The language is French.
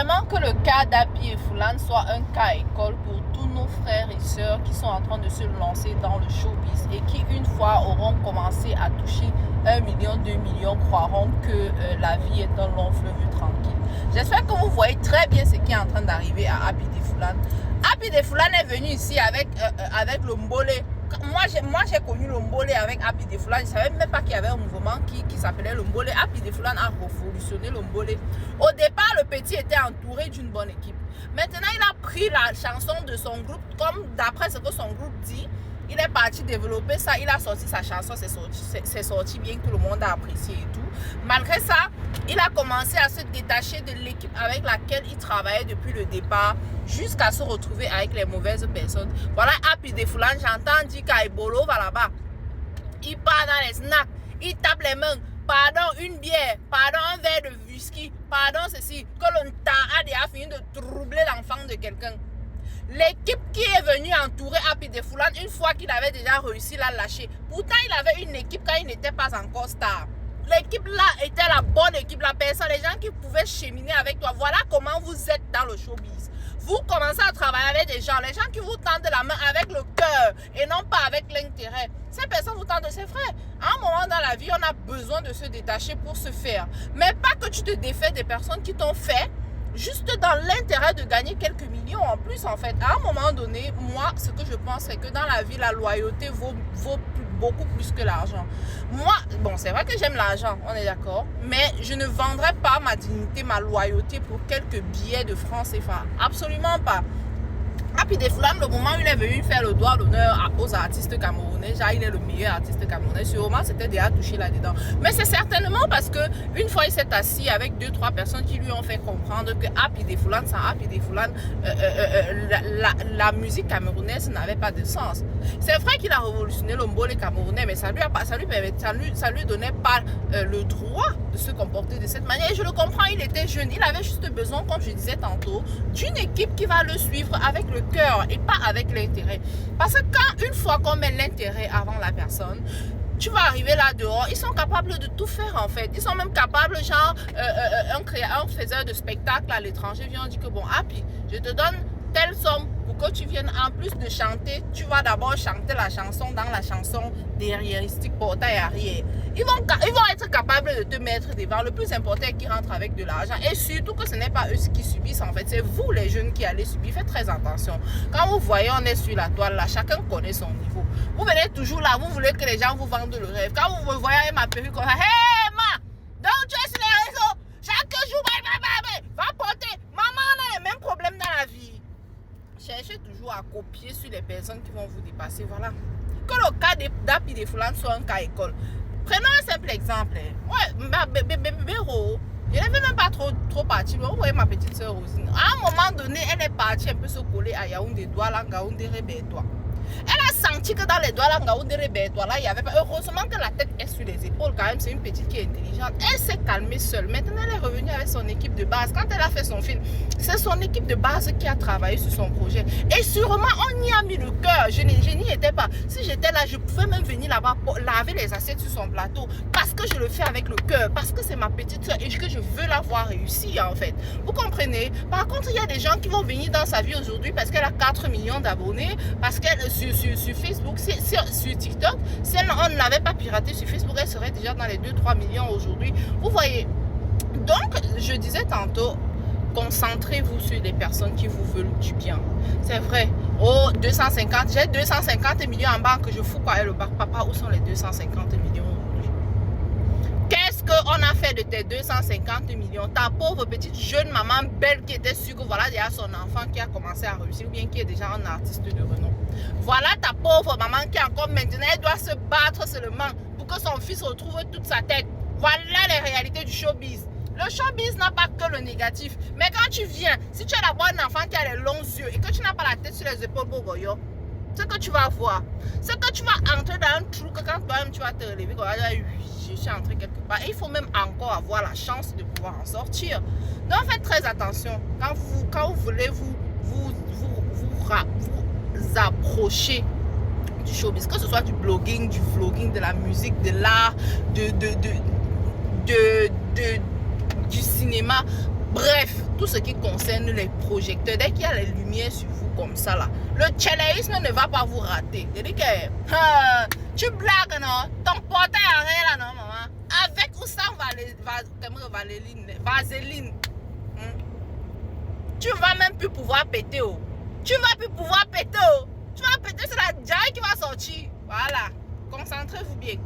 vraiment que le cas d'Happy et Foulane soit un cas école pour tous nos frères et sœurs qui sont en train de se lancer dans le showbiz et qui, une fois auront commencé à toucher 1 million, 2 millions, croiront que la vie est un long fleuve tranquille. J'espère que vous voyez très bien ce qui est en train d'arriver à Happy et Foulane. Happy et Foulane est venu ici avec le Mbolé. Moi, j'ai connu le Mbolé avec Happy et Foulane. Je ne savais même pas qu'il y avait un mouvement qui s'appelait le Mbolé. Happy et Foulane a révolutionné le Mbolé. Au départ, le petit était entouré d'une bonne équipe. Maintenant, il a pris la chanson de son groupe, comme d'après ce que son groupe dit. Il est parti développer ça, il a sorti sa chanson, c'est sorti bien, tout le monde a apprécié et tout. Malgré ça, il a commencé à se détacher de l'équipe avec laquelle il travaillait depuis le départ, jusqu'à se retrouver avec les mauvaises personnes. Voilà, Happy et Foulane, j'entends dire qu'Aibolo va là-bas. Il part dans les snacks, il tape les mains. Pardon, une bière, pardon, un verre de whisky, pardon, ceci, que l'on a déjà fini de troubler l'enfant de quelqu'un. L'équipe qui est venue entourer Happy et Foulane, une fois qu'il avait déjà réussi, l'a lâché. Pourtant, il avait une équipe quand il n'était pas encore star. L'équipe là était la bonne équipe, la personne, les gens qui pouvaient cheminer avec toi. Voilà comment vous êtes dans le showbiz. Vous commencez à travailler avec des gens, les gens qui vous tendent la main avec le cœur et non pas avec l'intérêt. Ces personnes vous tendent, c'est vrai. À un moment dans la vie, on a besoin de se détacher pour se faire. Mais pas que tu te défais des personnes qui t'ont fait juste dans l'intérêt de gagner quelques millions en plus, en fait. À un moment donné, moi, ce que je pense, c'est que dans la vie, la loyauté vaut beaucoup plus que l'argent. Moi, bon, c'est vrai que j'aime l'argent, on est d'accord, mais je ne vendrai pas ma dignité, ma loyauté pour quelques billets de francs CFA. Absolument pas. Happy et Foulane, le moment où il est venu faire le doigt d'honneur aux artistes camerounais, genre il est le meilleur artiste camerounais, sûrement c'était déjà touché là-dedans. Mais c'est certainement parce que une fois il s'est assis avec 2-3 personnes qui lui ont fait comprendre que Happy et Foulane, sans Happy et Foulane, la musique camerounaise n'avait pas de sens. C'est vrai qu'il a révolutionné le Mbolé camerounais, mais ça lui donnait pas le droit de se comporter de cette manière. Et je le comprends, il était jeune, il avait juste besoin, comme je disais tantôt, d'une équipe qui va le suivre avec le cœur et pas avec l'intérêt. Parce que quand une fois qu'on met l'intérêt avant la personne, tu vas arriver là dehors, ils sont capables de tout faire en fait. Ils sont même capables, genre un faiseur de spectacle à l'étranger vient dire que bon, Happy, je te donne telle somme pour que tu viennes, en plus de chanter, tu vas d'abord chanter la chanson dans la chanson derriéristique, portail arrière. Ils vont être capables de te mettre devant. Le plus important est qu'ils rentrent avec de l'argent. Et surtout que ce n'est pas eux qui subissent en fait. C'est vous les jeunes qui allez subir. Faites très attention. Quand vous voyez, on est sur la toile là, chacun connaît son niveau. Vous venez toujours là, vous voulez que les gens vous vendent le rêve. Quand vous me voyez avec ma perruque comme ça, hey ma, donc tu es sur les réseaux, chaque jour, va porter. Maman, on a les mêmes problèmes dans la vie. Cherchez toujours à copier sur les personnes qui vont vous dépasser. Voilà. Que le cas d'Happy et Foulane soit un cas école. Prenons un simple exemple. Ouais, Béro, je n'avais même pas trop parti. Vous voyez ma petite soeur Rosine. À un moment donné, elle est partie un peu se coller à Yaoundé, Douala, Ngaoundé, Rébé-toi. Elle a senti que dans les doigts là, il y avait pas. Heureusement que la tête est sur les épaules quand même. C'est une petite qui est intelligente. Elle s'est calmée seule. Maintenant, elle est revenue avec son équipe de base. Quand elle a fait son film, c'est son équipe de base qui a travaillé sur son projet. Et sûrement, on y a mis le cœur. Je n'y étais pas. Si j'étais là, je pouvais même venir là-bas pour laver les assiettes sur son plateau. Parce que je le fais avec le cœur. Parce que c'est ma petite soeur et que je veux la voir réussir en fait. Vous comprenez? Par contre, il y a des gens qui vont venir dans sa vie aujourd'hui parce qu'elle a 4 millions d'abonnés. Parce qu'elle sur Facebook, sur TikTok, si on ne l'avait pas piraté sur Facebook, elle serait déjà dans les 2-3 millions aujourd'hui. Vous voyez. Donc, je disais tantôt, concentrez-vous sur les personnes qui vous veulent du bien. C'est vrai. Oh, 250, j'ai 250 millions en banque, je fous quoi le bar. Papa, où sont les 250 millions aujourd'hui? Qu'est-ce qu'on a fait de tes 250 millions? Ta pauvre petite jeune maman belle qui était sûre que voilà déjà son enfant qui a commencé à réussir ou bien qui est déjà un artiste de renom. Voilà ta pauvre maman qui encore maintenant, elle doit se battre seulement pour que son fils retrouve toute sa tête. Voilà les réalités du showbiz. Le showbiz n'a pas que le négatif. Mais quand tu viens, si tu es d'abord un enfant qui a les longs yeux et que tu n'as pas la tête sur les épaules, Bogoyo, ce que tu vas voir, c'est que tu vas entrer dans un trou que quand toi-même tu vas te relever, je suis entré quelque part. Et il faut même encore avoir la chance de pouvoir en sortir. Donc faites très attention. Quand vous voulez vous approcher du showbiz, que ce soit du blogging, du vlogging, de la musique, de l'art, du cinéma, Bref, tout ce qui concerne les projecteurs, dès qu'il y a les lumières sur vous comme ça là, le tchéléisme ne va pas vous rater. C'est-à-dire que tu blagues, non? Ton portail arrête là, non, maman? Avec ou sans vaseline. Tu vas même plus pouvoir péter. Oh. Tu vas plus pouvoir péter. Oh. Tu vas péter, c'est la diarrhée qui va sortir. Voilà. Concentrez-vous bien.